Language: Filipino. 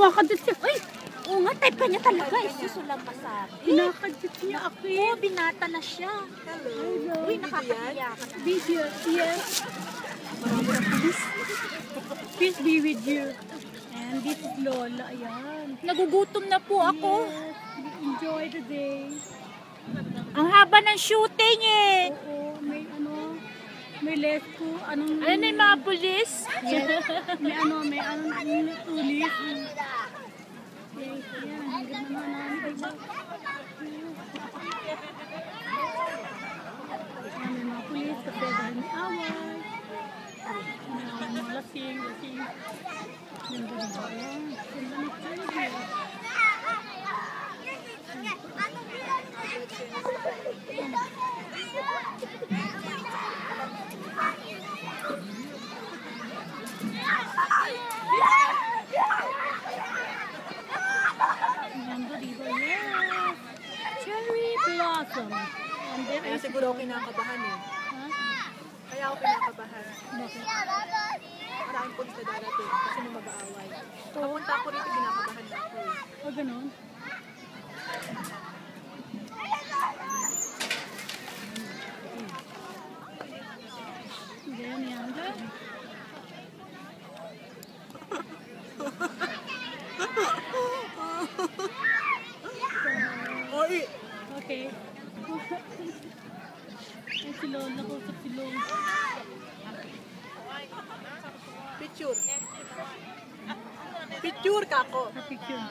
kumakadit siya. Ay! Oo nga, type ka niya talaga. Isusulang ka sa akin. Pinakadit niya ako. Oo, binata na siya. Hello. Uy, nakakahiya ka na. Video, yes. Peace be with you. And this is Lola, ayan. Nagugutom na po ako. Yes, enjoy the day. Ang haba ng shooting eh. Oo, may less to, anong... Ano na yung mga pulis? Yes, may tulis. Yes, yan, hanggang naman iba. May mga pulis kasi dahil may away. May mga lasing. Ganda rin ba yan? Ganda ng tulis. Ganda diba? Yes! Cherry blossom. And there Kaya is... siguro ako kinakabahan eh. Ha? Kaya ako kinakabahan. Bakit? Maraming pulis na darating kasi may mag-aaway. Papunta ako rito, kinakabahan na ako eh. O ganun? Ganyan. Oy! Okay. Ay, si Lola, nakusap si Lola. Picture. Picture ka ako. Sa picture.